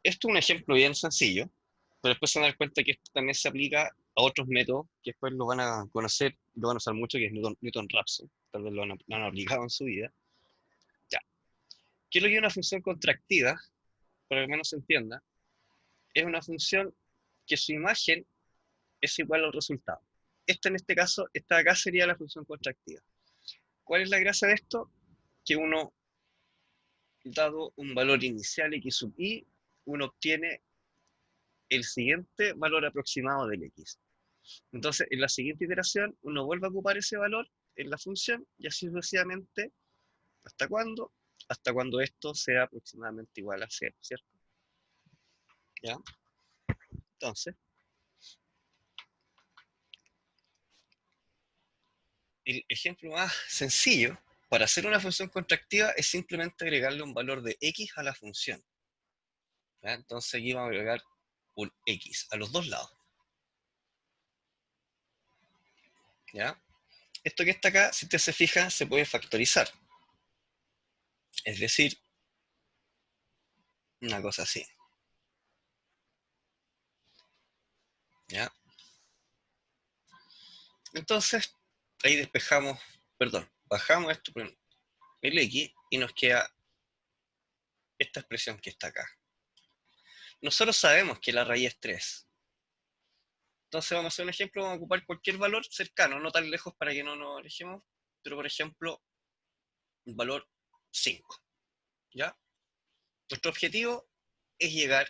esto es un ejemplo bien sencillo, pero después se van a dar cuenta que esto también se aplica a otros métodos que después lo van a conocer, lo van a usar mucho, que es Newton-Raphson. Tal vez lo han aplicado en su vida. Ya. ¿Qué es lo que es una función contractiva? Para que al menos se entienda, es una función que su imagen es igual al resultado. Esta en este caso, esta acá sería la función contractiva. ¿Cuál es la gracia de esto? Que uno, dado un valor inicial x sub i, uno obtiene el siguiente valor aproximado del x. Entonces, en la siguiente iteración, uno vuelve a ocupar ese valor en la función y así sucesivamente. ¿Hasta cuándo? Hasta cuando esto sea aproximadamente igual a 0, ¿cierto? ¿Ya? Entonces, el ejemplo más sencillo para hacer una función contractiva es simplemente agregarle un valor de x a la función. ¿Ya? Entonces aquí vamos a agregar un x a los dos lados. ¿Ya? Esto que está acá, si usted se fija, se puede factorizar. Es decir, una cosa así. ¿Ya? Entonces, ahí despejamos, perdón, bajamos esto por el x y nos queda esta expresión que está acá. Nosotros sabemos que la raíz es 3. Entonces vamos a hacer un ejemplo, vamos a ocupar cualquier valor cercano, no tan lejos para que no nos alejemos, pero por ejemplo, el valor 5. ¿Ya? Nuestro objetivo es llegar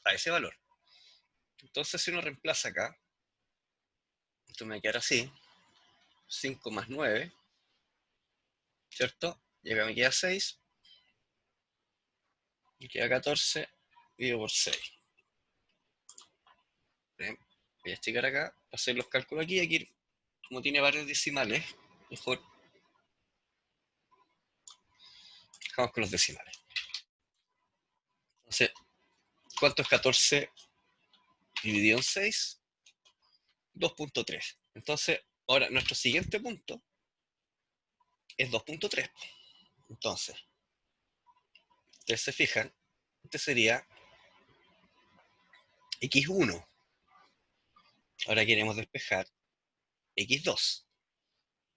a ese valor. Entonces si uno reemplaza acá, esto me va a quedar así, 5 más 9, ¿cierto? Y acá me queda 6, me queda 14, dividido por 6. Bien, voy a esticar acá, hacer los cálculos aquí, como tiene varios decimales, mejor dejamos con los decimales. Entonces, ¿cuánto es 14 dividido en 6? 2.3. Entonces, ahora nuestro siguiente punto es 2.3. Entonces, ustedes se fijan, este sería x1. Ahora queremos despejar x2.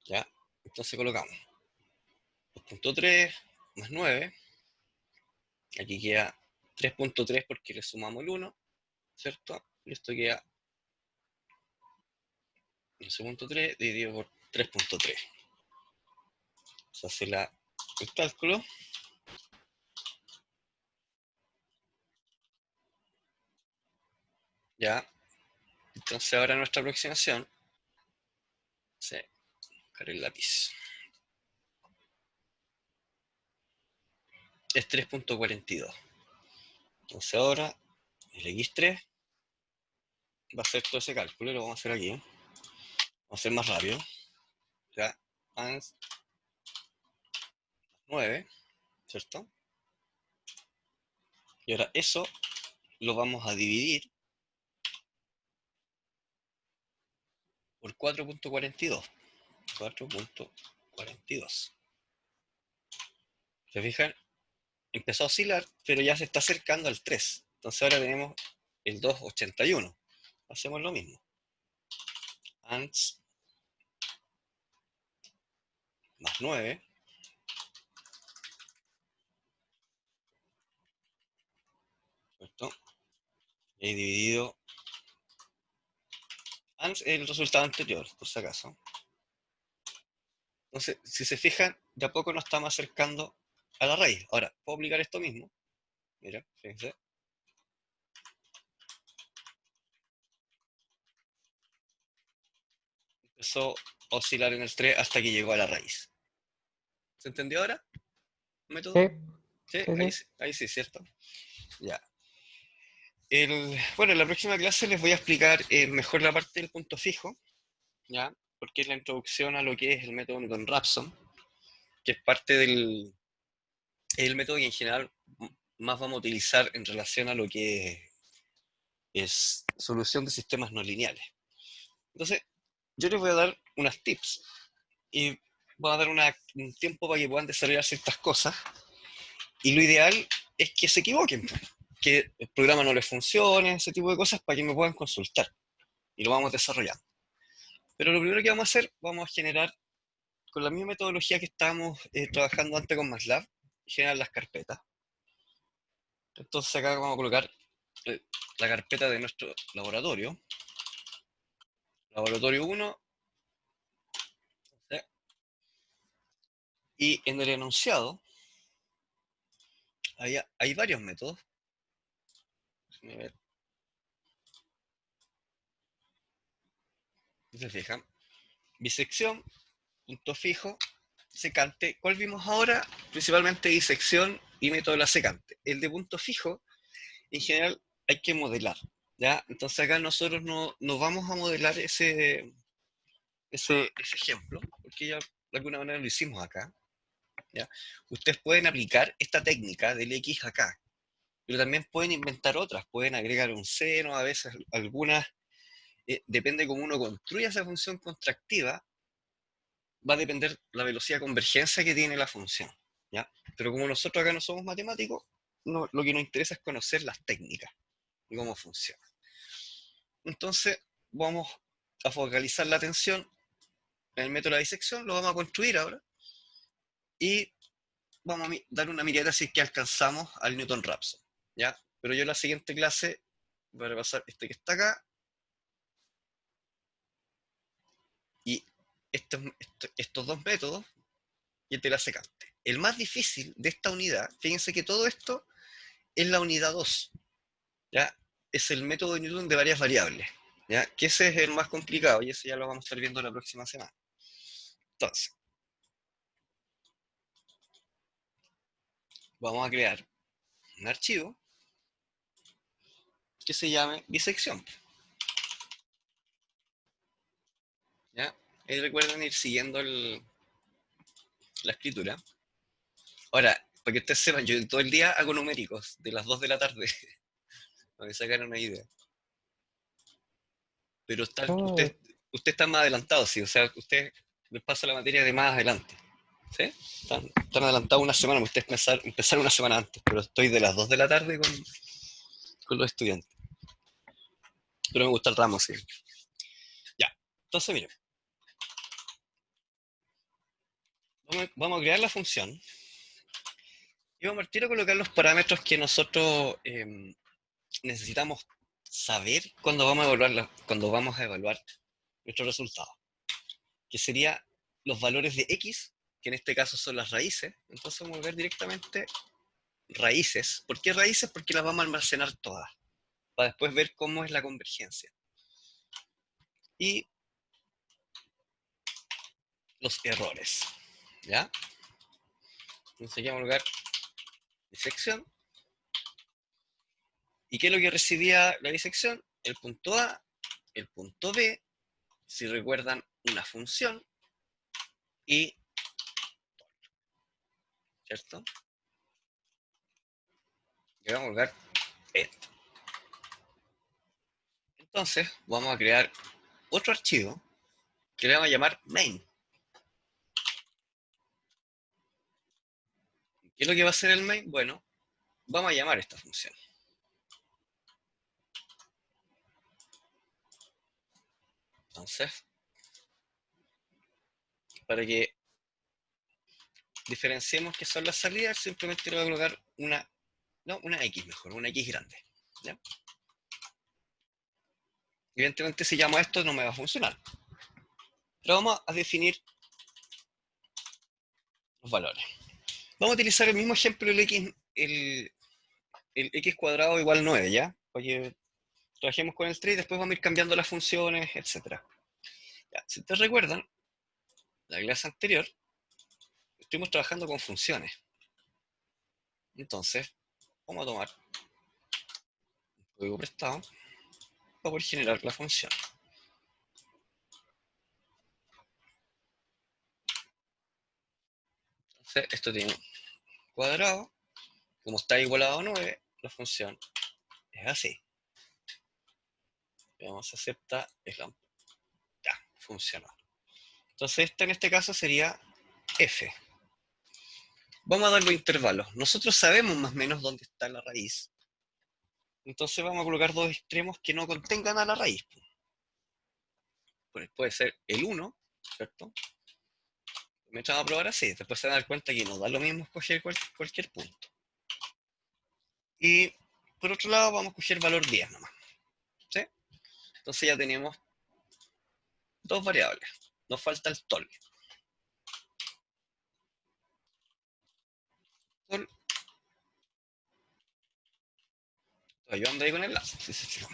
¿Ya? Entonces colocamos 2.3 más 9. Aquí queda 3.3 porque le sumamos el 1, ¿cierto? Y esto queda 11.3 dividido por 3.3. Se hace el cálculo. Ya. Entonces ahora nuestra aproximación, se buscar el lápiz, es 3.42. Entonces ahora el x3 va a hacer todo ese cálculo y lo vamos a hacer aquí. Vamos a hacer más rápido. Ya, ans 9, ¿cierto? Y ahora eso lo vamos a dividir por 4.42. 4.42. ¿Se fijan? Empezó a oscilar, pero ya se está acercando al 3. Entonces ahora tenemos el 2.81. Hacemos lo mismo. Ans más 9. ¿Cierto? Y dividido el resultado anterior, por si acaso. Entonces, si se fijan, de a poco nos estamos acercando a la raíz. Ahora, puedo aplicar esto mismo. Mira, fíjense. Empezó a oscilar en el 3 hasta que llegó a la raíz. ¿Se entendió ahora? ¿Método? Sí, Sí, sí, sí. ahí sí, ¿cierto? Ya. Bueno, en la próxima clase les voy a explicar mejor la parte del punto fijo, ¿ya? Porque es la introducción a lo que es el método Newton-Raphson, que es parte del el método que en general más vamos a utilizar en relación a lo que es solución de sistemas no lineales. Entonces, yo les voy a dar unas tips y voy a dar un tiempo para que puedan desarrollar ciertas cosas y lo ideal es que se equivoquen. que el programa no les funcione, ese tipo de cosas, para que me puedan consultar. Y lo vamos desarrollando. Pero lo primero que vamos a hacer, vamos a generar, con la misma metodología que estábamos trabajando antes con MATLAB, generar las carpetas. Entonces acá vamos a colocar la carpeta de nuestro laboratorio. Laboratorio 1. ¿Sí? Y en el enunciado hay varios métodos. Déjenme ver. ¿Se fijan? Bisección, punto fijo, secante. ¿Cuál vimos ahora? Principalmente disección y método de la secante. El de punto fijo, en general, hay que modelar. ¿Ya? Entonces acá nosotros no vamos a modelar ese ejemplo, porque ya de alguna manera lo hicimos acá. ¿Ya? Ustedes pueden aplicar esta técnica del X acá, pero también pueden inventar otras, pueden agregar un seno, a veces algunas, depende de cómo uno construya esa función contractiva, va a depender la velocidad de convergencia que tiene la función, ¿ya? Pero como nosotros acá no somos matemáticos, lo que nos interesa es conocer las técnicas y cómo funciona. Entonces, vamos a focalizar la atención en el método de la disección, lo vamos a construir ahora, y vamos a dar una mirada si es que alcanzamos al Newton-Raphson, ¿ya? Pero yo en la siguiente clase voy a repasar este que está acá, y estos dos métodos, y el de la secante. El más difícil de esta unidad, fíjense que todo esto es la unidad 2, ¿ya? Es el método de Newton de varias variables, ¿ya? Que ese es el más complicado, y ese ya lo vamos a estar viendo la próxima semana. Entonces, vamos a crear un archivo que se llame disección, ¿ya? Y recuerden ir siguiendo la escritura. Ahora, para que ustedes sepan, yo todo el día hago numéricos, de las 2 de la tarde, para que se hagan una idea. Pero Oh, usted está más adelantado, sí, o sea, usted les pasa la materia de más adelante, ¿sí? Están adelantados una semana, ustedes empezaron una semana antes, pero estoy de las 2 de la tarde con los estudiantes. Pero me gusta el ramo, sí. Ya, entonces miren, vamos a crear la función y vamos a partir a colocar los parámetros que nosotros necesitamos saber cuando vamos a evaluar nuestro resultado, que sería los valores de x, que en este caso son las raíces. Entonces vamos a ver directamente raíces. ¿Por qué raíces? Porque las vamos a almacenar todas, para después ver cómo es la convergencia. Y los errores, ¿ya? Entonces aquí vamos a colocar disección. ¿Y qué es lo que recibía la disección? El punto A, el punto B, si recuerdan, una función, y, ¿cierto? Y vamos a colocar esto. Entonces vamos a crear otro archivo que le vamos a llamar main. ¿Qué es lo que va a hacer el main? Bueno, vamos a llamar esta función. Entonces, para que diferenciemos qué son las salidas, simplemente le voy a colocar una X mejor, una X grande, ¿ya? Evidentemente si llamo a esto no me va a funcionar. Pero vamos a definir los valores. Vamos a utilizar el mismo ejemplo del X, el X cuadrado igual 9, ¿ya? Porque trabajemos con el 3 y después vamos a ir cambiando las funciones, etc. Ya, si ustedes recuerdan, la clase anterior estuvimos trabajando con funciones. Entonces, vamos a tomar un código prestado para poder generar la función. Entonces, esto tiene un cuadrado, como está igualado a 9, la función es así. Le vamos a aceptar, ya, funcionó. Entonces, esta en este caso sería f. Vamos a dar los intervalos. Nosotros sabemos más o menos dónde está la raíz, Entonces vamos a colocar dos extremos que no contengan a la raíz. Pues puede ser el 1, ¿cierto? Mientras vamos a probar así, después se van a dar cuenta que no da lo mismo escoger cualquier punto. Y por otro lado vamos a escoger valor 10 nomás. ¿Sí? Entonces ya tenemos dos variables. Nos falta el tol. Tol. Estoy ayudando ahí con el láser. Sí, sí, sí.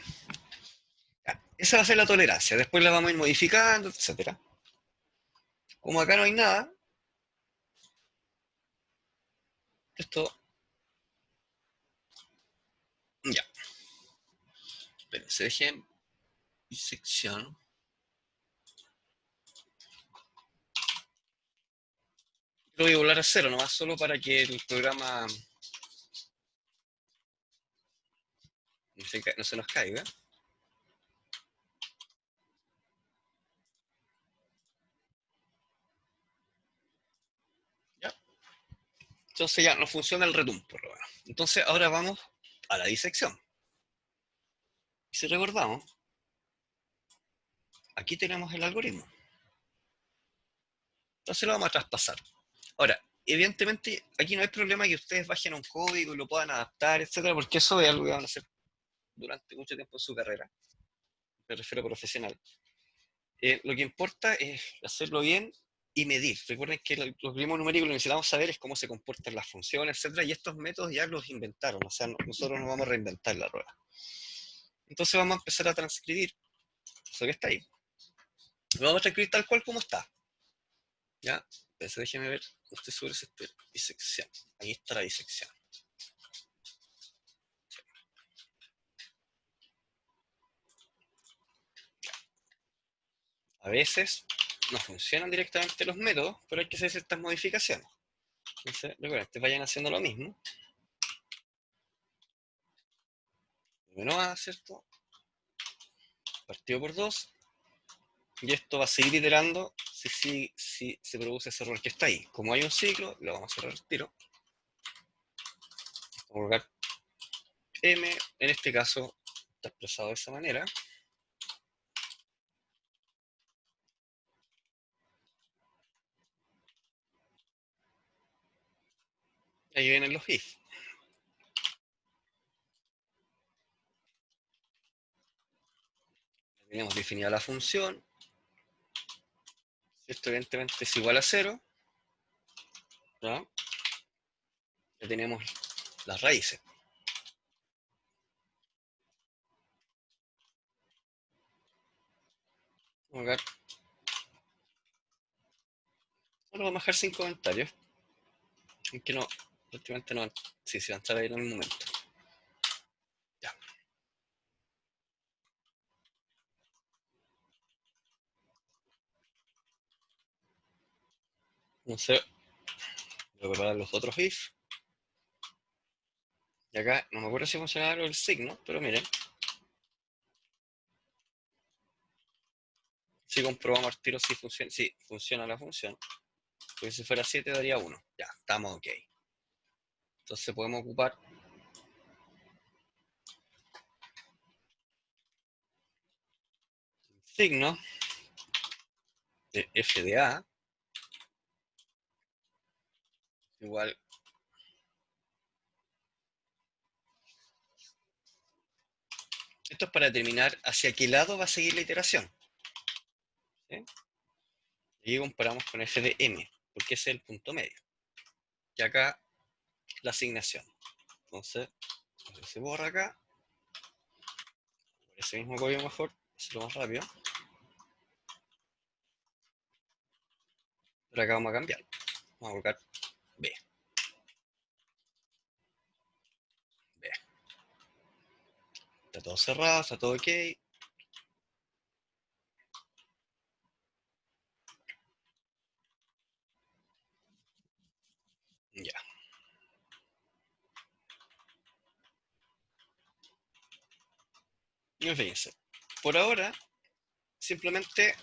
Esa va a ser la tolerancia. Después la vamos a ir modificando, etc. Como acá no hay nada, esto ya. Pero se dejen disección. Lo voy a volar a cero nomás, solo para que el programa no se nos caiga. ¿Ya? Entonces ya no funciona el return, por lo menos. Entonces ahora vamos a la disección. Y si recordamos, aquí tenemos el algoritmo. Entonces lo vamos a traspasar. Ahora, evidentemente aquí no hay problema que ustedes bajen un código y lo puedan adaptar, etcétera, porque eso es algo que van a hacer durante mucho tiempo en su carrera. Me refiero a profesional. Lo que importa es hacerlo bien y medir. Recuerden que los algoritmos numéricos lo que necesitamos saber es cómo se comportan las funciones, etcétera, y estos métodos ya los inventaron, o sea, nosotros no vamos a reinventar la rueda. Entonces vamos a empezar a transcribir eso que está ahí. Lo vamos a transcribir tal cual como está. ¿Ya? Entonces déjeme ver, no estoy seguro si estoy disección. Ahí está la disección. A veces no funcionan directamente los métodos, pero hay que hacer ciertas modificaciones. Entonces, recuerden, vayan haciendo lo mismo. Primero A, ¿cierto? Partido por 2. Y esto va a seguir iterando si se produce ese error que está ahí. Como hay un ciclo, lo vamos a cerrar el tiro. Vamos a colocar M, en este caso está expresado de esa manera. Ahí vienen los if. Tenemos definida la función. Esto evidentemente es igual a 0. ¿No? Ya tenemos las raíces. Vamos a colocar, bueno, vamos a dejar sin comentarios. Aunque no, prácticamente no. Sí, se va a entrar ahí en un momento. Ya. Entonces, voy a preparar los otros if. Y acá, no me acuerdo si funcionaba el signo, pero miren. Si comprobamos al tiro si funciona la función. Porque si fuera 7 daría 1. Ya, estamos ok. Entonces podemos ocupar el signo de f de a igual. Esto es para determinar hacia qué lado va a seguir la iteración. ¿Sí? Y comparamos con f de m, porque ese es el punto medio. Y acá la asignación. Entonces, se borra acá. Por ese mismo código mejor, hacerlo más rápido. Pero acá vamos a cambiar. Vamos a colocar B. B. Está todo cerrado, está todo ok. Ya. Y fíjense, por ahora, simplemente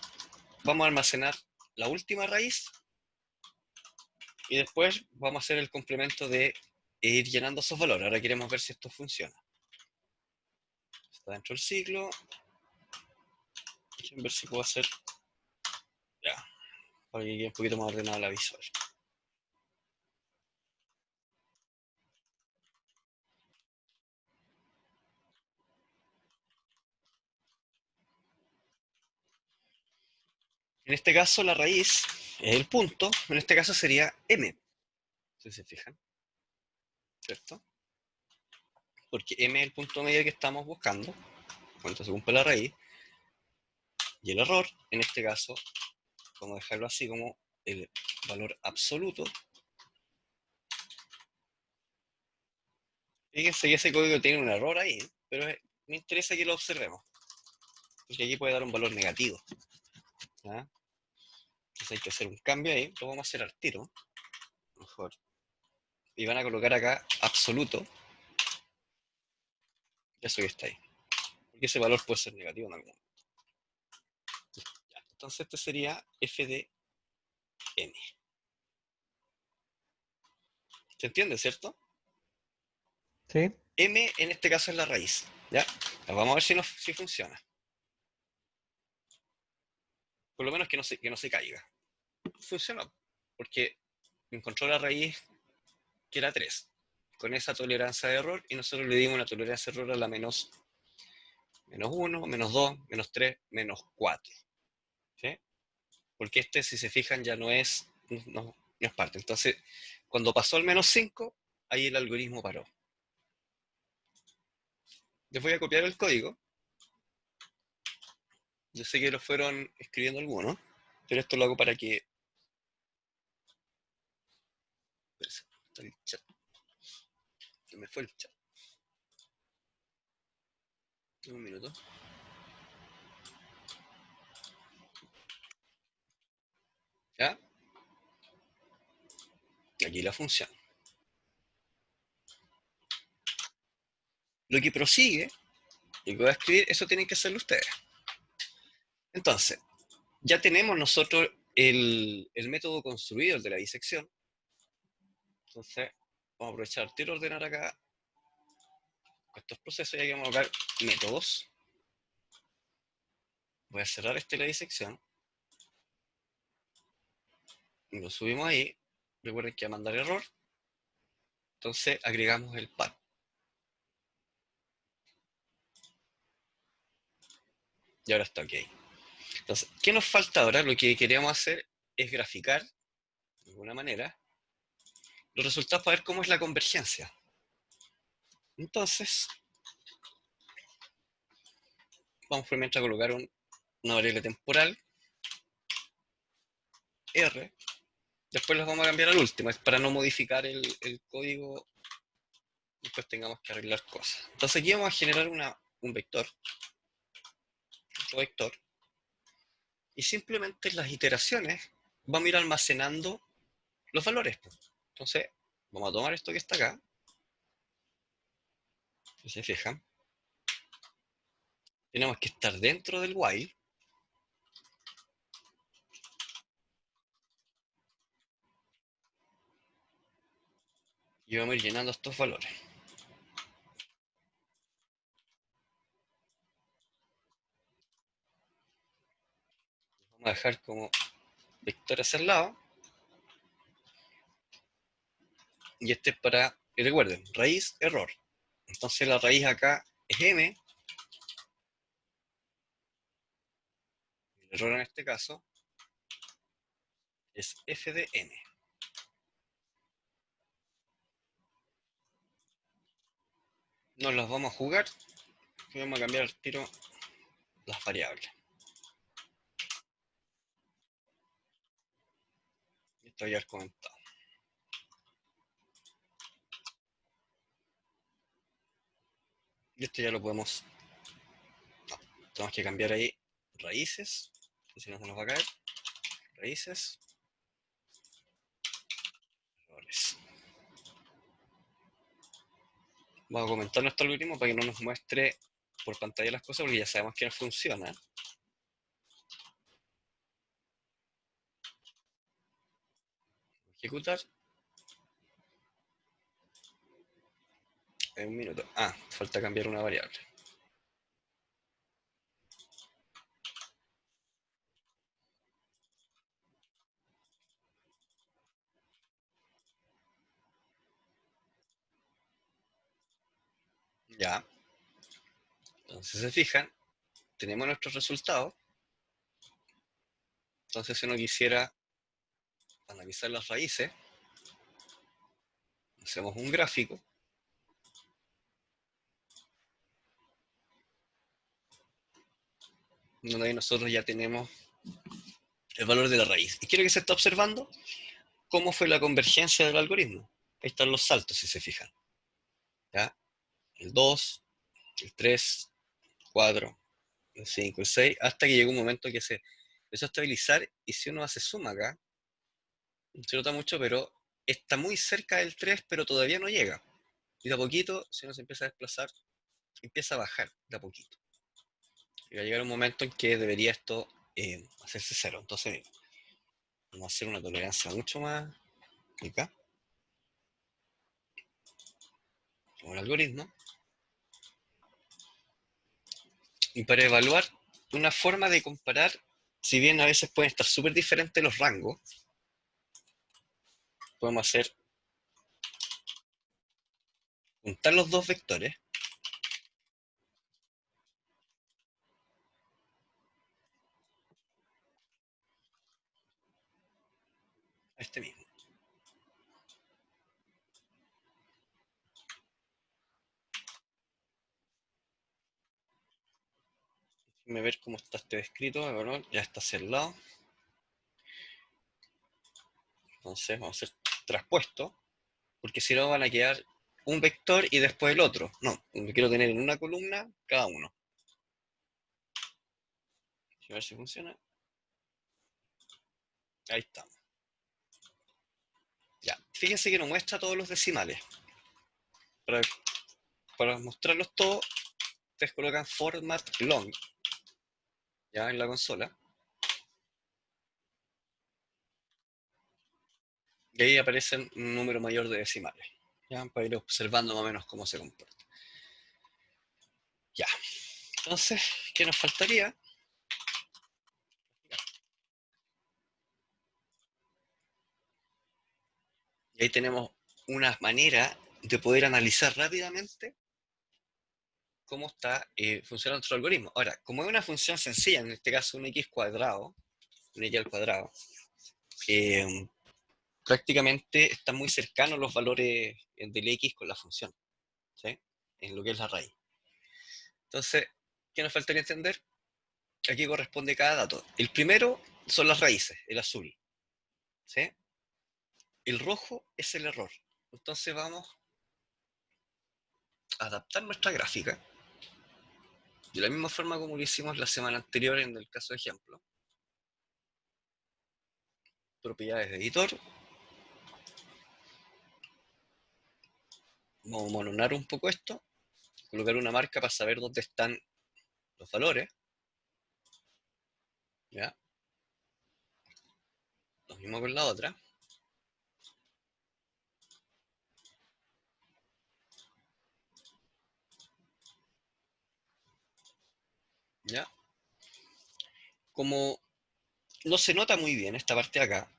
vamos a almacenar la última raíz y después vamos a hacer el complemento de ir llenando esos valores. Ahora queremos ver si esto funciona. Está dentro del ciclo. Déjenme ver si puedo hacer. Ya. Para que quede un poquito más ordenada la visual. En este caso la raíz es el punto, en este caso sería m, si se fijan, ¿cierto? Porque m es el punto medio que estamos buscando, cuando se cumple la raíz, y el error, en este caso, vamos a dejarlo así como el valor absoluto. Fíjense que ese código tiene un error ahí, pero me interesa que lo observemos, porque aquí puede dar un valor negativo. ¿Ya? Entonces hay que hacer un cambio ahí, lo vamos a hacer al tiro, mejor. Y van a colocar acá absoluto, eso que está ahí. Porque ese valor puede ser negativo en algún momento. Ya, entonces este sería f de n. ¿Se entiende, cierto? Sí. M en este caso es la raíz. ¿Ya? Vamos a ver si funciona. Por lo menos que no se caiga. Funcionó. Porque encontró la raíz que era 3. Con esa tolerancia de error. Y nosotros le dimos una tolerancia de error a la menos 1, menos 2, menos 3, menos 4. ¿Sí? Porque este, si se fijan, ya no es, no es parte. Entonces, cuando pasó al menos 5, ahí el algoritmo paró. Les voy a copiar el código. Yo sé que lo fueron escribiendo algunos, pero esto lo hago para que... Está el chat. Se me fue el chat. Un minuto. ¿Ya? Y aquí la función. Lo que prosigue, y que voy a escribir, eso tienen que hacerlo ustedes. Entonces, ya tenemos nosotros el método construido, el de la disección. Entonces, vamos a aprovechar, quiero ordenar acá estos procesos y aquí vamos a colocar métodos. Voy a cerrar la disección. Y lo subimos ahí. Recuerden que va a mandar error. Entonces agregamos el par. Y ahora está ok. Entonces, ¿qué nos falta ahora? Lo que queríamos hacer es graficar, de alguna manera, los resultados para ver cómo es la convergencia. Entonces, vamos primero a colocar una variable temporal, R. Después los vamos a cambiar al último, es para no modificar el código. Después tengamos que arreglar cosas. Entonces aquí vamos a generar un vector, otro vector, y simplemente en las iteraciones vamos a ir almacenando los valores. Entonces, vamos a tomar esto que está acá, si se fijan, tenemos que estar dentro del while, y vamos a ir llenando estos valores. Vamos a dejar como vector hacia el lado, y este es para, y recuerden, raíz, error. Entonces la raíz acá es m, el error en este caso es f de n. Nos las vamos a jugar y vamos a cambiar al tiro las variables. Esto ya he comentado. Y esto ya lo podemos, no, tenemos que cambiar ahí raíces, que si no se nos va a caer, raíces, errores. Vamos a comentar nuestro algoritmo para que no nos muestre por pantalla las cosas, porque ya sabemos que no funciona. Ejecutar. En un minuto. Ah, falta cambiar una variable. Ya. Entonces, si se fijan, tenemos nuestros resultados. Entonces, si uno quisiera analizar las raíces, hacemos un gráfico. Donde ahí nosotros ya tenemos el valor de la raíz. Y quiero que se esté observando cómo fue la convergencia del algoritmo. Ahí están los saltos, si se fijan. ¿Ya? El 2, el 3, el 4, el 5, el 6, hasta que llegó un momento que se empezó a estabilizar. Y si uno hace suma acá, no se nota mucho, pero está muy cerca del 3, pero todavía no llega. Y de a poquito, si uno se empieza a desplazar, empieza a bajar de a poquito. Y va a llegar un momento en que debería esto hacerse cero. Entonces, vamos a hacer una tolerancia mucho más acá. Como el algoritmo. Y para evaluar una forma de comparar, si bien a veces pueden estar súper diferentes los rangos, podemos hacer juntar los dos vectores a este mismo. Déjenme ver cómo está este descrito. Bueno, ya está hacia el lado. Entonces vamos a hacer traspuesto, porque si no van a quedar un vector y después el otro. No, lo quiero tener en una columna cada uno. A ver si funciona. Ahí está. Ya, fíjense que nos muestra todos los decimales. Para mostrarlos todos, ustedes colocan format long ya en la consola. Y ahí aparecen un número mayor de decimales. Ya, para ir observando más o menos cómo se comporta. Ya. Entonces, ¿qué nos faltaría? Y ahí tenemos una manera de poder analizar rápidamente cómo está funcionando nuestro algoritmo. Ahora, como es una función sencilla, en este caso un x cuadrado, un x al cuadrado, eh, prácticamente están muy cercanos los valores del x con la función, ¿sí? En lo que es la raíz. Entonces, ¿qué nos faltaría entender? Aquí corresponde cada dato. El primero son las raíces, el azul, ¿sí? El rojo es el error. Entonces vamos a adaptar nuestra gráfica de la misma forma como lo hicimos la semana anterior en el caso de ejemplo. Propiedades de editor. Vamos a mononar un poco esto. Colocar una marca para saber dónde están los valores. ¿Ya? Lo mismo con la otra. ¿Ya? Como no se nota muy bien esta parte de acá,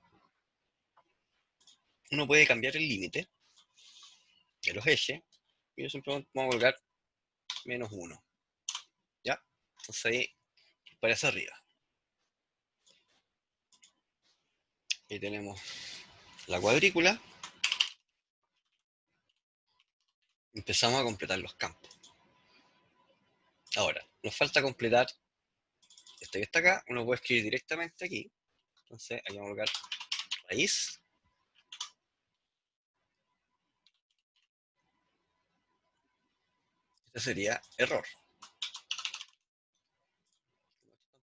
uno puede cambiar el límite de los ejes. Y yo simplemente vamos a colocar -1. ¿Ya? Entonces ahí aparece arriba. Ahí tenemos la cuadrícula. Empezamos a completar los campos. Ahora, nos falta completar este que está acá. Uno puede escribir directamente aquí. Entonces, aquí vamos a colocar raíz. Este sería error.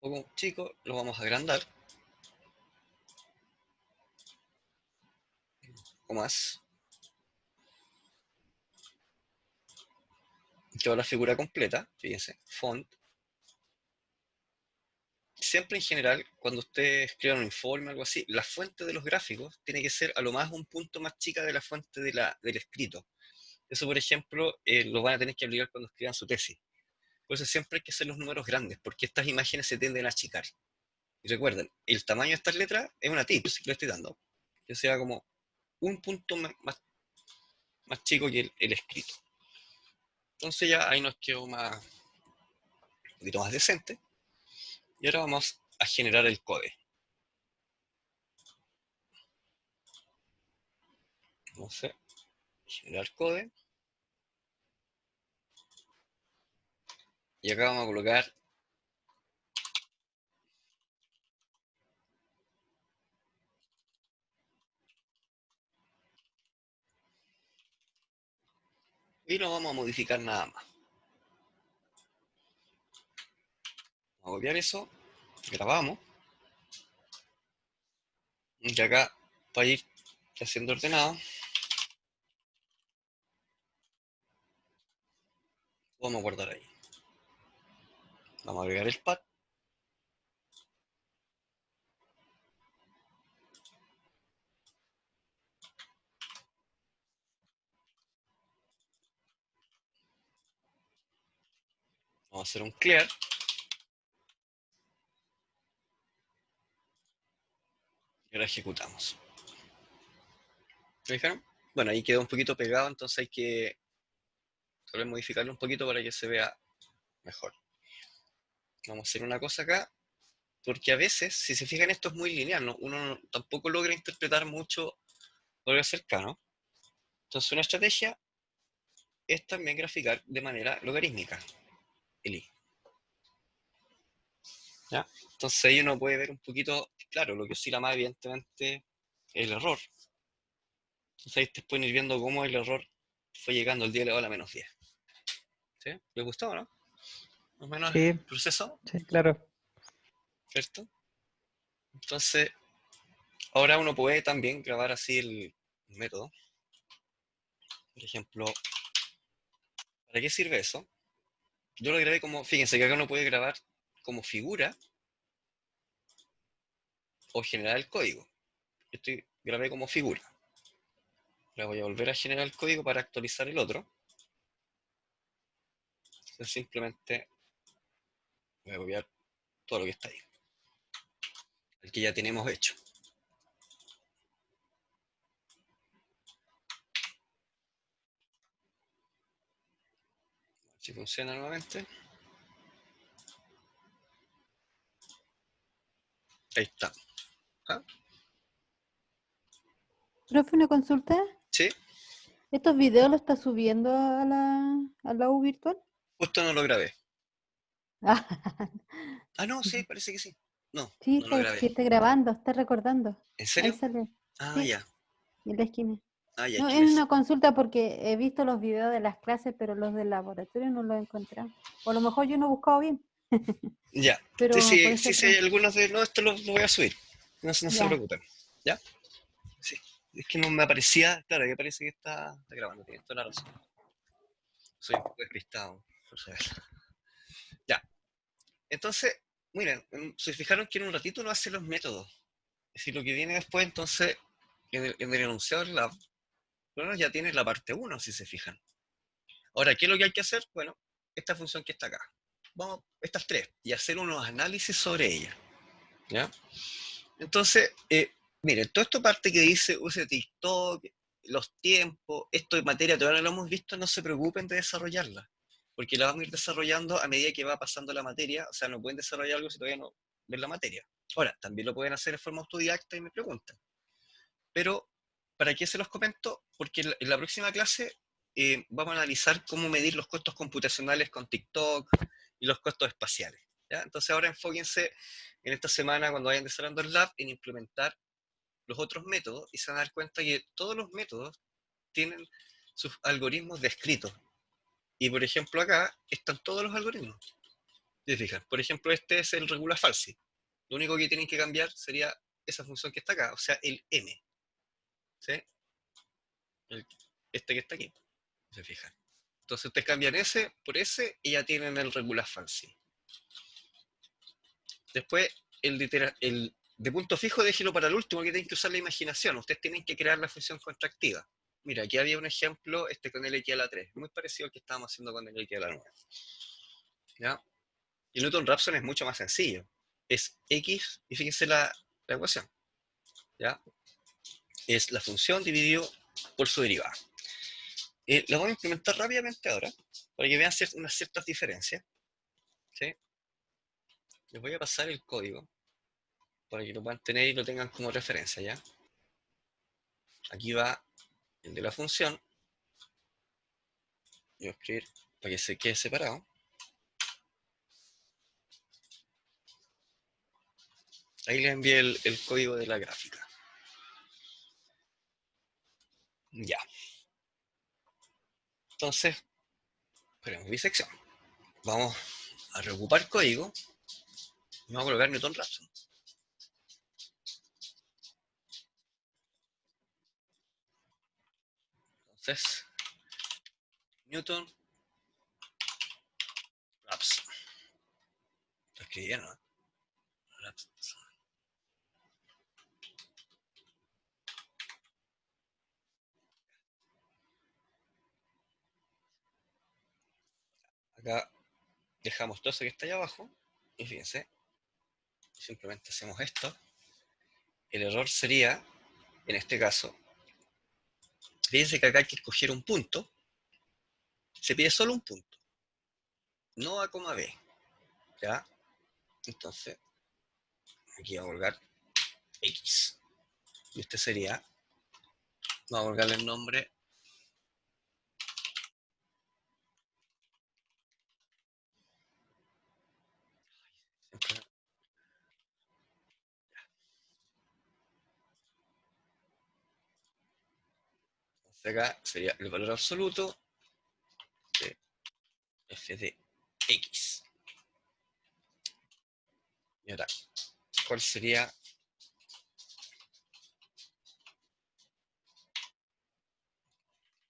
Un poco chico, lo vamos a agrandar. Un poco más. Quedó la figura completa. Fíjense, font. Siempre en general, cuando ustedes escriban un informe o algo así, la fuente de los gráficos tiene que ser a lo más un punto más chica de la fuente del escrito. Eso, por ejemplo, lo van a tener que aplicar cuando escriban su tesis. Por eso siempre hay que hacer los números grandes, porque estas imágenes se tienden a achicar. Y recuerden, el tamaño de estas letras es una tips que le estoy dando, que sea como un punto más chico que el escrito. Entonces ya ahí nos quedó un poquito más decente. Y ahora vamos a generar el code. Vamos a generar code. Y acá vamos a colocar y no vamos a modificar nada más. Vamos a copiar eso, grabamos. Y acá, para ir haciendo ordenado, vamos a guardar ahí. Vamos a agregar el pad. Vamos a hacer un clear. Y ahora ejecutamos. ¿Me fijaron? Bueno, ahí quedó un poquito pegado, entonces hay que solo modificarlo un poquito para que se vea mejor. Vamos a hacer una cosa acá, porque a veces, si se fijan, esto es muy lineal, ¿no? Uno tampoco logra interpretar mucho lo que cercano. Entonces una estrategia es también graficar de manera logarítmica el i. ¿Ya? Entonces ahí uno puede ver un poquito, claro, lo que oscila más evidentemente el error. Entonces ahí ustedes pueden ir viendo cómo el error fue llegando al día elevado a la menos 10. ¿Sí? ¿Les gustó, no? Más o menos Sí, el proceso, sí, claro. ¿cierto? Entonces, ahora uno puede también grabar así el método. Por ejemplo, ¿para qué sirve eso? Yo lo grabé como, fíjense que acá uno puede grabar como figura o generar el código. Yo grabé como figura. Ahora voy a volver a generar el código para actualizar el otro. Entonces simplemente voy a copiar todo lo que está ahí. El que ya tenemos hecho. Si funciona nuevamente. Ahí está. ¿Ah? Profe, una consulta. ¿Sí? ¿Estos videos los estás subiendo a la U virtual? Justo no lo grabé. Ah, Ah, no, sí, parece que sí. No, sí, no lo grabé. sí, está grabando, está recordando. ¿En Ahí serio? sale. Ah, Sí, ya. en la esquina. Ah, ya, es No, que es una consulta porque he visto los videos de las clases, pero los del laboratorio no los he encontrado. O a lo mejor yo no he buscado bien, Ya. Sí, pero por sí, eso sí, sí, pregunto. algunos de... No, esto lo voy a subir. No, no se Ya, preocupen. ¿Ya? Sí. Es que no me aparecía... Claro, que parece que está grabando. Tienes toda la razón. Soy un poco despistado. Por saber. Ya. Entonces, miren, se fijaron que en un ratito no hace los métodos. Es decir, lo que viene después, entonces, en el enunciado del lab, bueno, ya tiene la parte uno si se fijan. Ahora, ¿qué es lo que hay que hacer? Bueno, esta función que está acá. Vamos, estas tres, y hacer unos análisis sobre ellas. ¿Ya? Entonces, miren, todo esto parte que dice use TikTok, los tiempos, esto de materia todavía no lo hemos visto, no se preocupen de desarrollarla, porque la vamos a ir desarrollando a medida que va pasando la materia, o sea, no pueden desarrollar algo si todavía no ven la materia. Ahora, también lo pueden hacer de forma autodidacta y me preguntan. Pero, ¿para qué se los comento? Porque en la próxima clase vamos a analizar cómo medir los costos computacionales con TikTok y los costos espaciales. ¿Ya? Entonces ahora enfóquense en esta semana, cuando vayan desarrollando el lab, en implementar los otros métodos y se van a dar cuenta que todos los métodos tienen sus algoritmos descritos. Y por ejemplo acá están todos los algoritmos. ¿Se fijan? Por ejemplo, este es el regula falsi. Lo único que tienen que cambiar sería esa función que está acá, o sea, el m. ¿Sí? Este que está aquí, se fijan. Entonces ustedes cambian ese por ese y ya tienen el regular fancy. Después, el de punto fijo, déjelo para el último, que tienen que usar la imaginación. Ustedes tienen que crear la función contractiva. Mira, aquí había un ejemplo con el X a la 3, muy parecido al que estábamos haciendo con el X a la 9. ¿Ya? Y Newton-Raphson es mucho más sencillo. Es X, y fíjense la ecuación. ¿Ya? Es la función dividido por su derivada. La voy a implementar rápidamente ahora, para que vean unas ciertas diferencias. ¿Sí? Les voy a pasar el código para que lo puedan tener y lo tengan como referencia, ¿ya? Aquí va el de la función. Voy a escribir para que se quede separado. Ahí les envié el código de la gráfica. Ya. Entonces, ponemos bisección. Vamos a reocupar código y vamos a colocar Newton Raphson. Entonces, Newton Raphson. Lo escribí bien, ¿no? Raphson. Acá dejamos todo eso que está allá abajo y fíjense, simplemente hacemos esto. El error sería, en este caso, fíjense que acá hay que escoger un punto. Se pide solo un punto, no A, B. ¿Ya? Entonces, aquí vamos a colocar X. Y este sería, vamos a colocarle el nombre acá sería el valor absoluto de f de x. Y ahora, ¿cuál sería?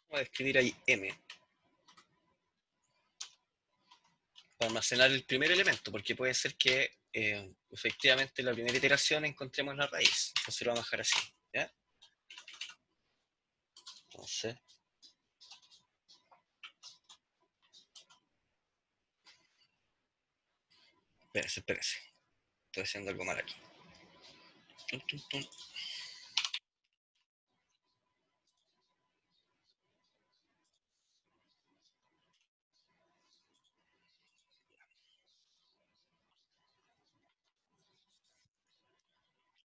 Vamos a escribir ahí m para almacenar el primer elemento, porque puede ser que efectivamente en la primera iteración encontremos la raíz. Entonces lo vamos a dejar así. ¿Ya? Entonces, espérense. Estoy haciendo algo mal aquí. Tum, tum, tum.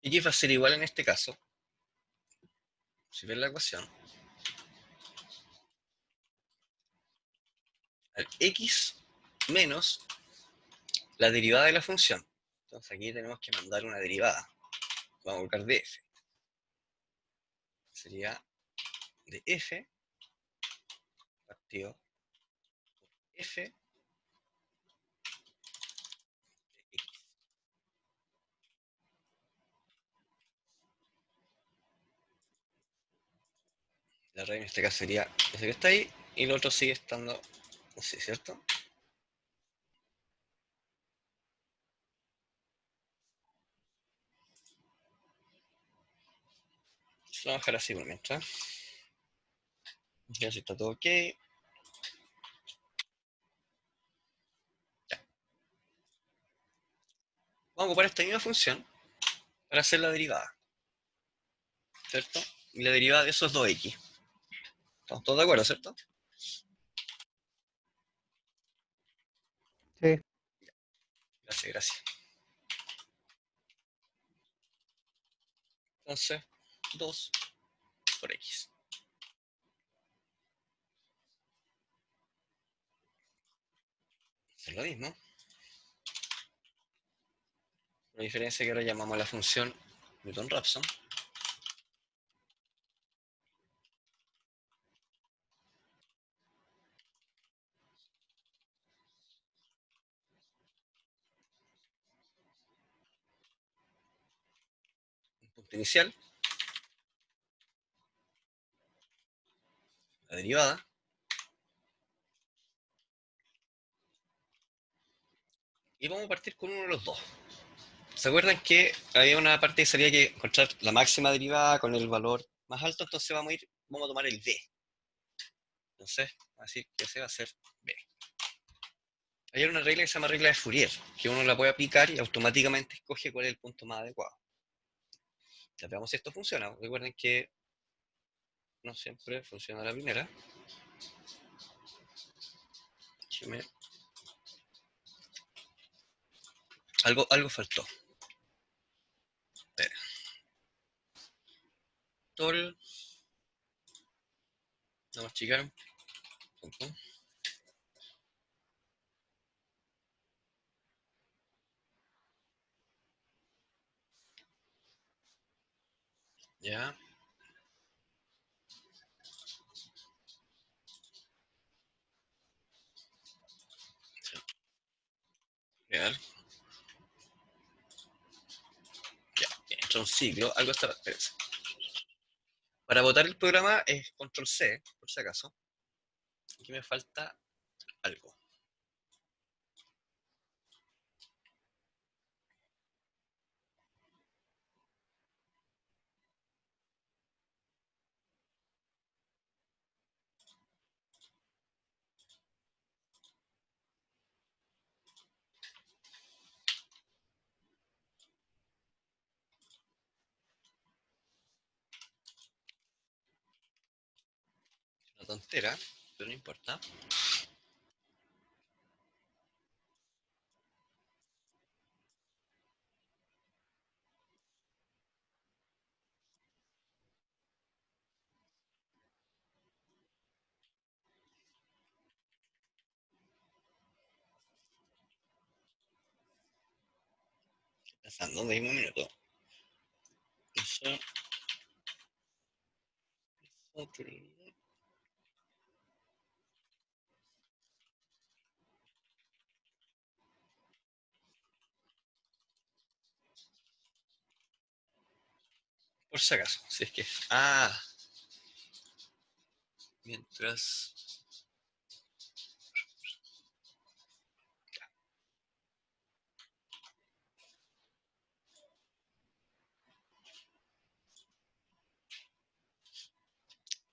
Y X va a ser igual en este caso. Si ven la ecuación, al x menos la derivada de la función. Entonces aquí tenemos que mandar una derivada. Vamos a colocar de f. Sería de f partido por f de x. La raíz en este caso sería ese que está ahí y el otro sigue estando así, ¿cierto? Lo vamos a dejar así por mientras. Ya si está todo ok. Ya. Vamos a ocupar esta misma función para hacer la derivada, ¿cierto? Y la derivada de esos 2x. ¿Estamos todos de acuerdo, cierto? Sí. Gracias, gracias. Entonces, 2 por x. Es lo mismo. La diferencia es que ahora llamamos a la función Newton-Raphson. Un punto inicial. La derivada. Y vamos a partir con uno de los dos. ¿Se acuerdan que había una parte que salía que encontrar la máxima derivada con el valor más alto? Entonces vamos a tomar el b. Entonces, vamos a decir que ese va a ser b. Hay una regla que se llama regla de Fourier, que uno la puede aplicar y automáticamente escoge cuál es el punto más adecuado. Ya veamos si esto funciona. Recuerden que no siempre funciona la primera. Algo faltó. Espera. Tol. Vamos a checar. Ya. Real. Ya, entra un ciclo. Algo está. Espérense. Para botar el programa es control C, por si acaso. Aquí me falta algo. Una tontera, pero no importa. Pasando un minuto. Eso. Por si acaso, si es que. Mientras.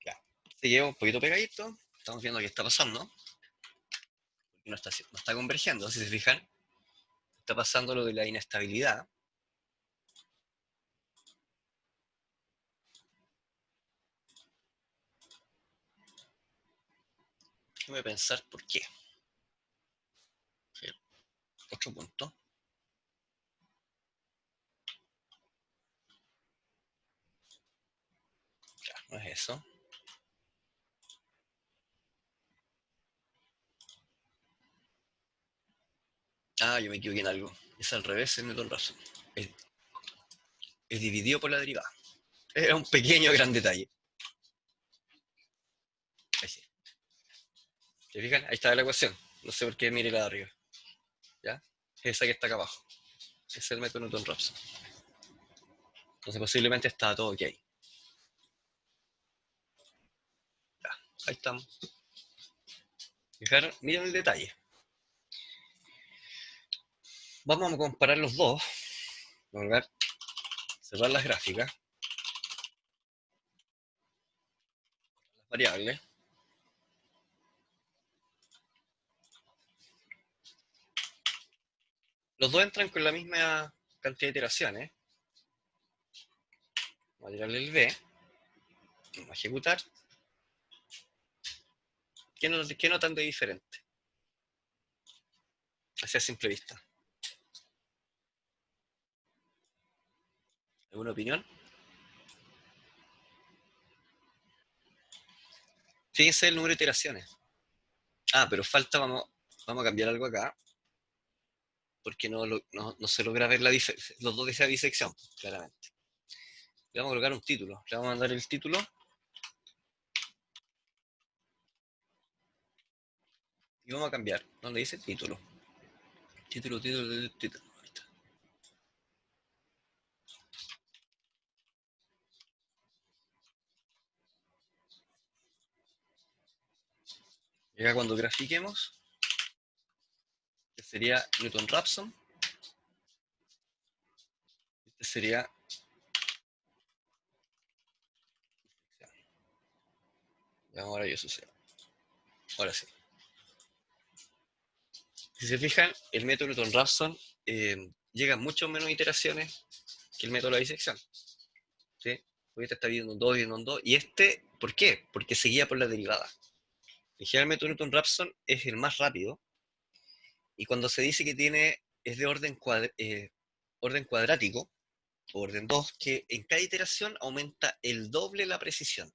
Ya. Se lleva un poquito pegadito. Estamos viendo qué está pasando. No está convergiendo, si se fijan. Está pasando lo de la inestabilidad. Déjame pensar por qué. Otro punto. Ya, no es eso. Yo me equivoqué en algo. Es al revés el Newton Raphson. Es dividido por la derivada. Era un pequeño gran detalle. Ahí sí. ¿Se fijan? Ahí está la ecuación. No sé por qué mire la de arriba. ¿Ya? Esa que está acá abajo. Es el método Newton-Raphson. Entonces posiblemente está todo ok. Ya, ahí estamos. Fijaron, miren el detalle. Vamos a comparar los dos. Vamos a cerrar las gráficas. Las variables. Los dos entran con la misma cantidad de iteraciones. Vamos a tirarle el B. Vamos a ejecutar. ¿Qué notan de diferente? Así a simple vista. ¿Alguna opinión? Fíjense el número de iteraciones. Pero falta, vamos a cambiar algo acá. Porque no se logra ver los dos de esa disección, claramente. Le vamos a colocar un título. Le vamos a mandar el título. Y vamos a cambiar donde dice título. Título. Ahí está. Y acá cuando grafiquemos, este sería Newton-Raphson. Este sería... Ahora yo sucede. Ahora sí. Si se fijan, el método Newton-Raphson llega a mucho menos iteraciones que el método de la disección. ¿Sí? Porque este está viendo un 2, viendo un 2. Y este, ¿por qué? Porque se guía por la derivada. En general el método Newton-Raphson es el más rápido, y cuando se dice que es de orden cuadrático, o orden 2, que en cada iteración aumenta el doble la precisión.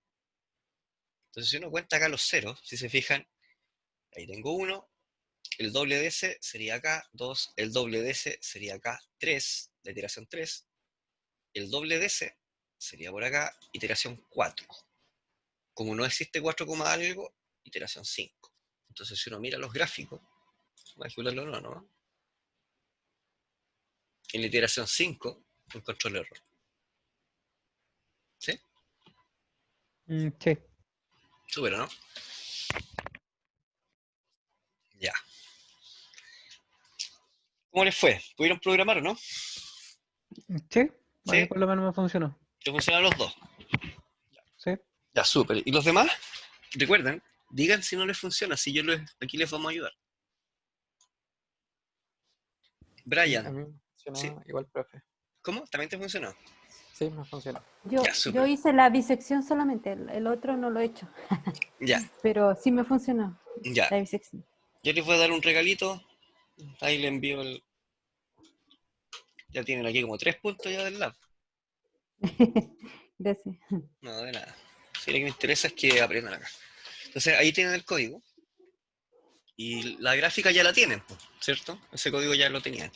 Entonces si uno cuenta acá los ceros, si se fijan, ahí tengo 1, el doble de ese sería acá, 2, el doble de ese sería acá, 3, la iteración 3, el doble de ese sería por acá, iteración 4. Como no existe 4, algo, iteración 5. Entonces si uno mira los gráficos, voy a calcularlo no, en la iteración 5 encontró el error. ¿Sí? Sí. Súper, ¿no? Ya. ¿Cómo les fue? ¿Pudieron programar o no? Sí. A mí ¿Sí? por lo menos me funcionó. ¿Te funcionaron los dos? Sí. Ya, súper. ¿Y los demás? Recuerden, digan si no les funciona, si aquí les vamos a ayudar. Sí, a Brian, mí me ¿sí? funcionó igual, profe. ¿Cómo? ¿También te funcionó? Sí, me funcionó. Ya, Yo súper. hice la bisección solamente, el otro no lo he hecho, Ya, pero sí me funcionó ya. la bisección. Yo les voy a dar un regalito. Ahí le envío Ya tienen aquí como 3 puntos ya del lab. Gracias. No, de nada. Si lo que me interesa es que aprendan acá. Entonces ahí tienen el código. Y la gráfica ya la tienen, ¿cierto? Ese código ya lo tenían.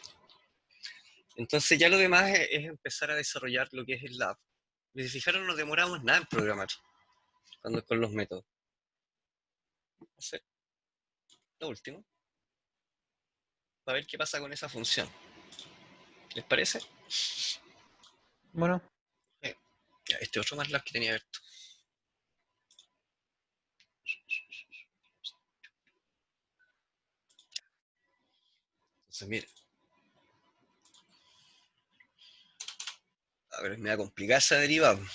Entonces ya lo demás es empezar a desarrollar lo que es el lab. Y si fijaron, no nos demoramos nada en programar con los métodos. Entonces, lo último, para ver qué pasa con esa función. ¿Les parece? Bueno, Ya, este otro más lab que tenía abierto. Entonces, miren. A ver, me va a complicar esa derivada. O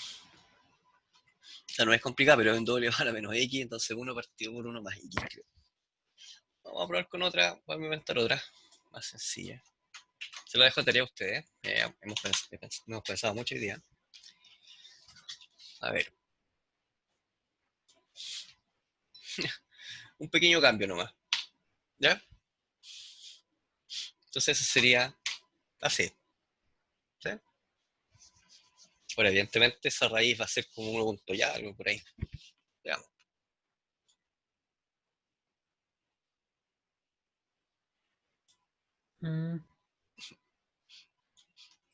sea, no es complicada, pero es en doble a la menos x, entonces 1 partido por 1 más x, creo. Vamos a probar con otra, vamos a inventar otra, más sencilla. Se lo dejo de tarea a ustedes, hemos pensado mucho hoy día. A ver. Un pequeño cambio nomás, ¿ya? Entonces eso sería así, ¿sí? Ahora, evidentemente esa raíz va a ser como 1 punto ya, algo por ahí. Veamos. mm,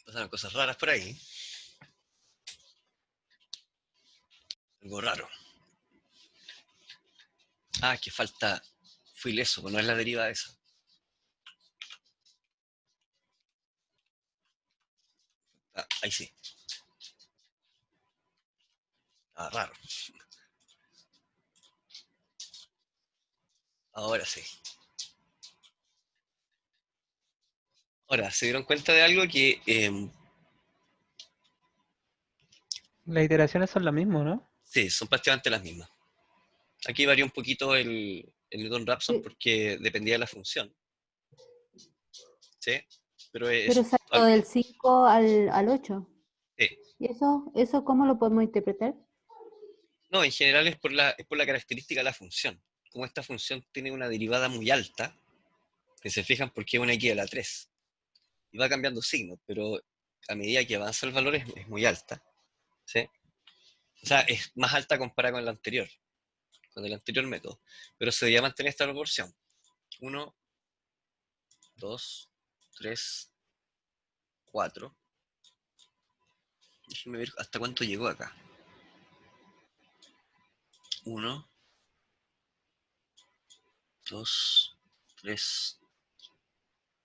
Pasaron cosas raras por ahí. Algo raro. Ah, que falta. Fui leso, pues no es la deriva de esa. Ah, ahí sí. Ah, raro. Ahora sí. Ahora, ¿se dieron cuenta de algo? Que las iteraciones son las mismas, ¿no? sí, son prácticamente las mismas. Aquí varía un poquito el Newton-Raphson Sí, porque dependía de la función, ¿sí? Pero pero salto del 5 al 8. sí. ¿Y eso cómo lo podemos interpretar? No, en general es por la característica de la función. Como esta función tiene una derivada muy alta, que se fijan porque es una x a la 3. Y va cambiando signo, pero a medida que avanza el valor es muy alta, ¿sí? O sea, es más alta comparada con la anterior, con el anterior método. Pero se debería mantener esta proporción. 1, 2, 3, 4. Déjenme ver hasta cuánto llegó acá. 1, 2, 3,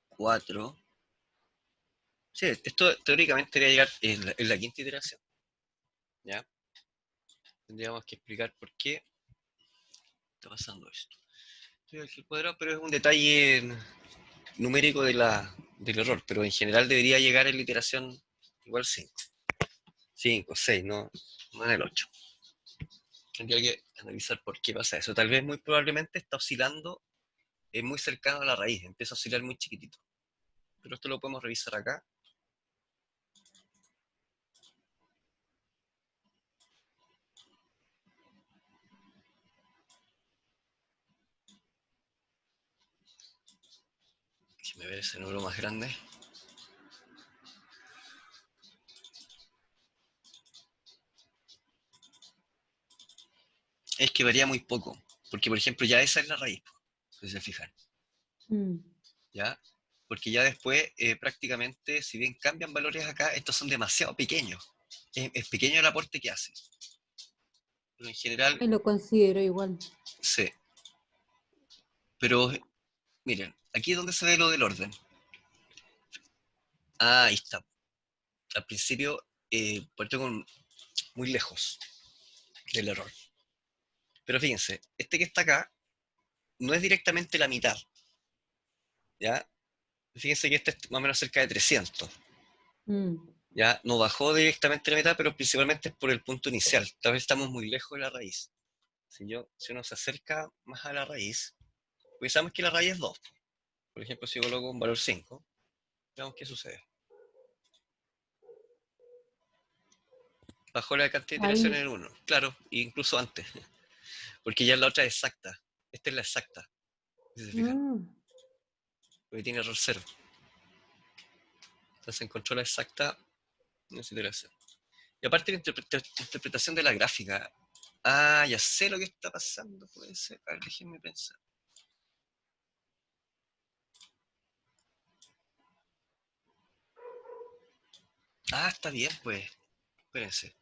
4. Sí, esto teóricamente debería llegar en la quinta iteración. ¿Ya? Tendríamos que explicar por qué está pasando esto. Estoy aquí al cuadrado, pero es un detalle numérico del error, pero en general debería llegar en la iteración igual 5. 5, 6, no en el 8. Tendría que analizar por qué pasa eso. Tal vez muy probablemente está oscilando muy cercano a la raíz, empieza a oscilar muy chiquitito. Pero esto lo podemos revisar acá. A ver ese número más grande. Es que varía muy poco, porque por ejemplo ya esa es la raíz, si se fijan, Mm. ¿ya? Porque ya después prácticamente, si bien cambian valores acá, estos son demasiado pequeños. Es pequeño el aporte que hace. Pero en general, Y lo considero igual. sí. Pero miren, aquí es donde se ve lo del orden. Ah, ahí está. Al principio partió con muy lejos del error. Pero fíjense, este que está acá no es directamente la mitad, ¿ya? Fíjense que este es más o menos cerca de 300. Mm. Ya no bajó directamente la mitad, pero principalmente es por el punto inicial. Tal vez estamos muy lejos de la raíz. Si uno se acerca más a la raíz, pues sabemos que la raíz es 2. Por ejemplo, si yo coloco un valor 5, veamos qué sucede. Bajó la cantidad de iteraciones Ahí. en 1. Claro, incluso antes. Porque ya la otra es exacta. Esta es la exacta. Si se fijan. Mm. Porque tiene error 0. Entonces encontró la exacta en esa iteración. Y aparte la interpretación de la gráfica. Ah, ya sé lo que está pasando. Puede ser. A ver, déjenme pensar. Ah, está bien, pues. Espérense.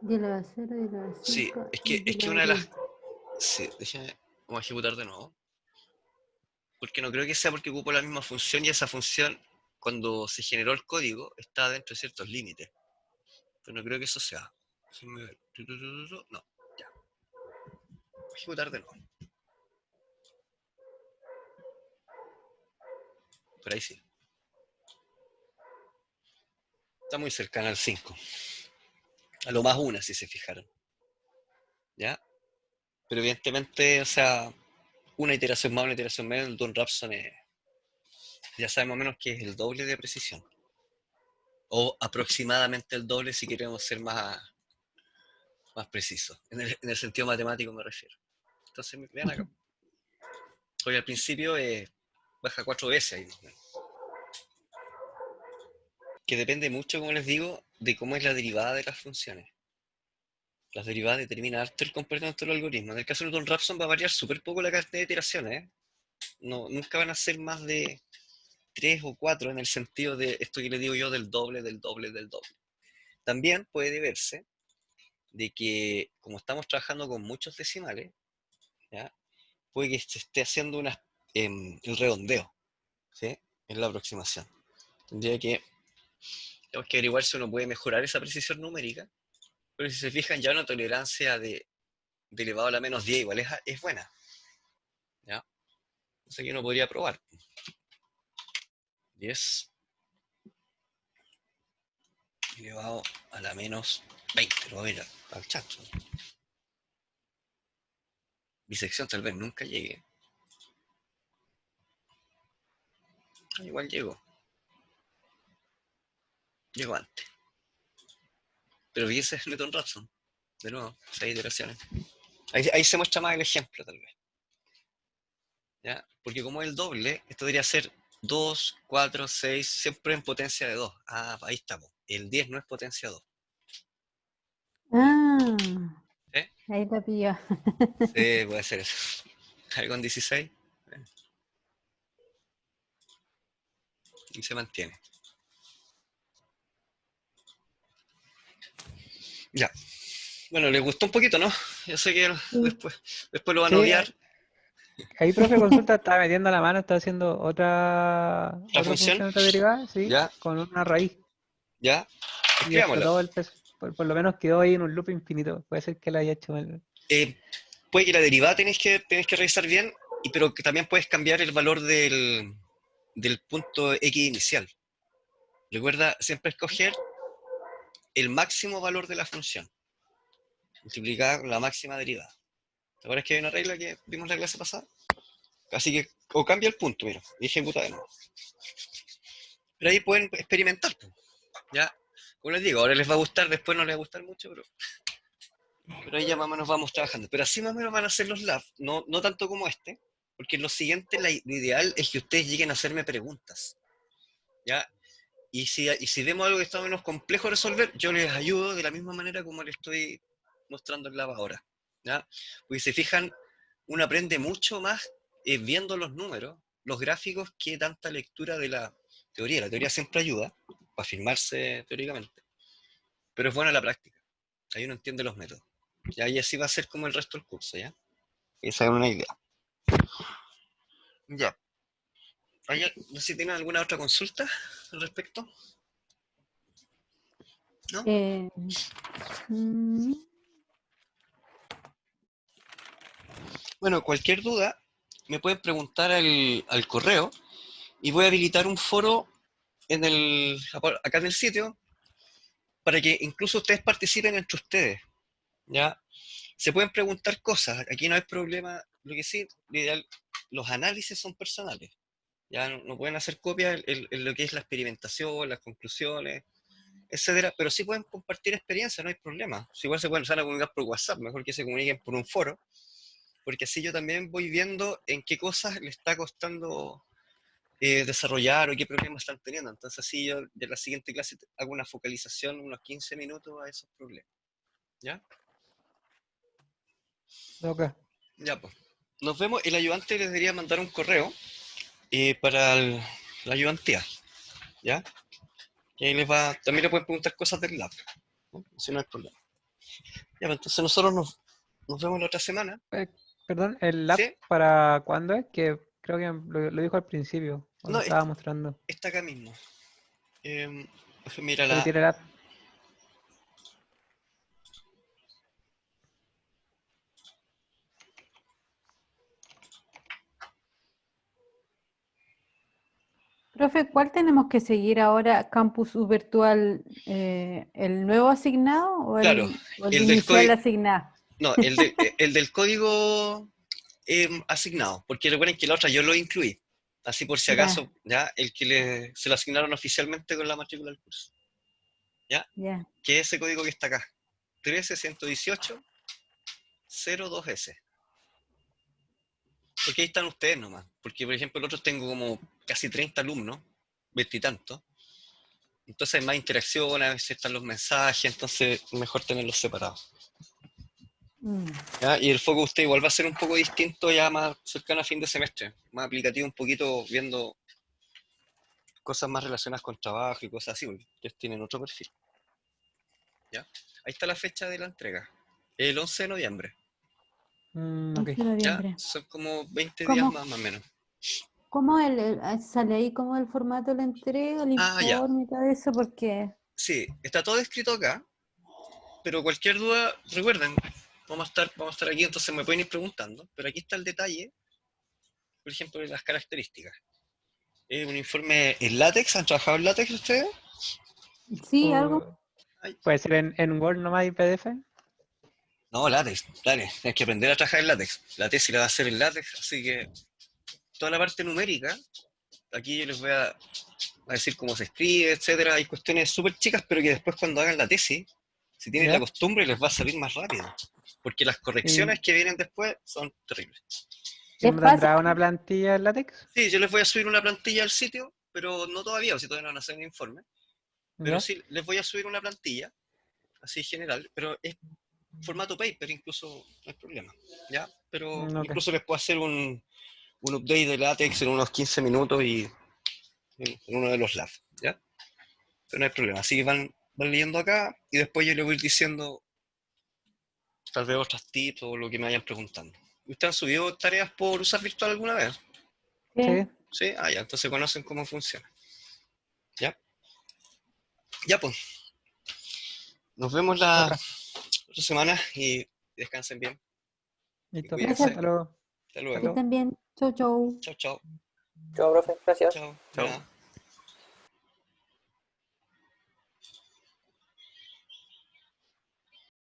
Dile a 0, dile a Sí, 5 es y que dile a una de las... 10. Sí, déjenme... Vamos a ejecutar de nuevo. Porque no creo que sea porque ocupo la misma función y esa función, cuando se generó el código, está dentro de ciertos límites. Pero no creo que eso sea. Déjenme ver. No, ya. Voy a ejecutar de nuevo. Por ahí sí. Está muy cercana al 5. A lo más una, si se fijaron. ¿Ya? Pero evidentemente, o sea, una iteración más, una iteración menos, el Don Rapson es, ya sabemos menos que es el doble de precisión. O aproximadamente el doble si queremos ser más precisos. En el sentido matemático me refiero. Entonces, vean acá. Hoy al principio baja 4 veces ahí. Que depende mucho, como les digo, de cómo es la derivada de las funciones. Las derivadas determinan harto el comportamiento del algoritmo. En el caso de Newton Raphson va a variar súper poco la cantidad de iteraciones. No, nunca van a ser más de 3 o 4 en el sentido de esto que le digo yo del doble, del doble, del doble. También puede verse de que como estamos trabajando con muchos decimales, ¿ya? Puede que se esté haciendo el redondeo, ¿sí? En la aproximación. Tenemos que averiguar si uno puede mejorar esa precisión numérica, pero si se fijan ya una tolerancia de elevado a la menos 10 igual es buena, ¿ya? Entonces aquí uno podría probar. 10 elevado a la menos 20, lo voy a ver al chat. Bisección tal vez nunca llegue. Igual llego antes. Pero fíjense es Newton Raphson. De nuevo, 6 iteraciones. Ahí se muestra más el ejemplo, tal vez. ¿Ya? Porque como es el doble, esto debería ser 2, 4, 6, siempre en potencia de 2. Ah, ahí estamos. El 10 no es potencia 2. ¿Ya? Ah, ¿Sí? ahí la pilló. Sí, puede ser eso. Algo en 16. Y se mantiene. Ya. Bueno, les gustó un poquito, ¿no? Yo sé que Sí. después lo van a Sí, odiar. ahí, profe, consulta, estaba metiendo la mano, está haciendo La otra función, función, otra derivada, sí, ya, con una raíz. ya. Y Escribámosla. explotó el peso. Por lo menos quedó ahí en un loop infinito. Puede ser que la haya hecho mal. Puede que la derivada tenéis que revisar bien, pero que también puedes cambiar el valor del punto X inicial. Recuerda siempre escoger el máximo valor de la función. Multiplicar la máxima derivada. ¿Te acuerdas que hay una regla que vimos la clase pasada? Así que, o cambia el punto, mira, y ejecuta de nuevo. Pero ahí pueden experimentar, ¿ya? Como les digo, ahora les va a gustar, después no les va a gustar mucho, pero ahí ya más o menos vamos trabajando. Pero así más o menos van a ser los labs, no tanto como este, Porque lo siguiente, lo ideal es que ustedes lleguen a hacerme preguntas, ¿ya? Y si vemos algo que está menos complejo de resolver, yo les ayudo de la misma manera como les estoy mostrando el lab ahora, ¿ya? Porque si se fijan, uno aprende mucho más viendo los números, los gráficos, que tanta lectura de la teoría. La teoría siempre ayuda para afirmarse teóricamente, pero es buena la práctica. Ahí uno entiende los métodos. ¿Ya? Y así va a ser como el resto del curso, ¿ya? Esa es una idea. Ya. No sé si tienen alguna otra consulta al respecto. ¿No? Mm, Bueno, cualquier duda me pueden preguntar al correo y voy a habilitar un foro acá en el sitio para que incluso ustedes participen entre ustedes, ¿ya? Se pueden preguntar cosas, aquí no hay problema. Lo que sí, lo ideal, los análisis son personales, ya no pueden hacer copias en lo que es la experimentación, las conclusiones, etcétera, pero sí pueden compartir experiencias, no hay problema. Si igual se pueden usar a comunicar por WhatsApp, mejor que se comuniquen por un foro, porque así yo también voy viendo en qué cosas le está costando desarrollar o qué problemas están teniendo. Entonces así yo de la siguiente clase hago una focalización, unos 15 minutos a esos problemas. ¿Ya? Ok. Ya, pues. Nos vemos. El ayudante les debería mandar un correo para la ayudantía. ¿Ya? Y ahí también le pueden preguntar cosas del lab, ¿no? Si no hay problema. Ya, pues entonces nosotros nos vemos la otra semana. Perdón, ¿el lab ¿Sí? para cuándo es? Que creo que lo dijo al principio, cuando No, estaba mostrando. está acá mismo. Mira Repetir el lab. Profe, ¿cuál tenemos que seguir ahora? ¿Campus Virtual, el nuevo asignado o Claro, o el el del inicial código. asignado? No, el del código asignado, porque recuerden que la otra yo lo incluí, así por si Ya, acaso, ya, el que se lo asignaron oficialmente con la matrícula del curso, ya, ya. que es ese código que está acá, 1311802S, porque ahí están ustedes nomás, porque por ejemplo el otro tengo como casi 30 alumnos, 20 y tantos, entonces hay más interacción, a veces están los mensajes, entonces es mejor tenerlos separados. Mm. ¿Ya? Y el foco de usted igual va a ser un poco distinto, ya más cercano a fin de semestre, más aplicativo, un poquito viendo cosas más relacionadas con trabajo y cosas así, porque ustedes tienen otro perfil. ¿Ya? Ahí está la fecha de la entrega, el 11 de noviembre. Ok. 11 de ¿Ya? noviembre. Son como 20 días ¿Cómo, más o menos. cómo sale ahí como el formato de la entrega, el Ah, ya. informe y todo eso? Porque, Sí, está todo escrito acá, pero cualquier duda, recuerden, vamos a estar aquí, entonces me pueden ir preguntando, pero aquí está el detalle, por ejemplo, de las características. Es un informe en látex. ¿Han trabajado en látex ustedes? sí, algo. Uh, Ay. ¿Puede ser en Word nomás y PDF? No, látex, dale, tienes que aprender a trabajar en látex. La tesis la va a hacer en látex, así que toda la parte numérica, aquí yo les voy a decir cómo se escribe, etcétera. Hay cuestiones súper chicas, pero que después cuando hagan la tesis, si tienen la ¿Ya? costumbre, les va a salir más rápido. Porque las ¿Y, correcciones que vienen después son terribles. y Es no fácil. tendrá una plantilla en látex? Sí, yo les voy a subir una plantilla al sitio, pero no todavía, o si todavía no van a hacer un informe. Pero ¿Ya? sí, les voy a subir una plantilla, así general, pero es formato paper, incluso no hay problema, ¿ya? Pero Ok. incluso les puedo hacer un update de LaTeX en unos 15 minutos y en uno de los labs, ¿ya? Pero no hay problema, así que van leyendo acá y después yo les voy diciendo tal vez otros tips o lo que me vayan preguntando. ¿Ustedes han subido tareas por usar virtual alguna vez? Sí. Sí. ¿Sí? Ah, ya, entonces conocen cómo funciona, ¿ya? Ya, pues, nos vemos la Otra. otra semana y descansen bien y Listo. Gracias. cuídense. Hasta luego. Hasta Hasta Que luego. luego. estén bien. Chau, chau. Chao, chao. Chao, profe. Gracias. Chao. De Chao. nada.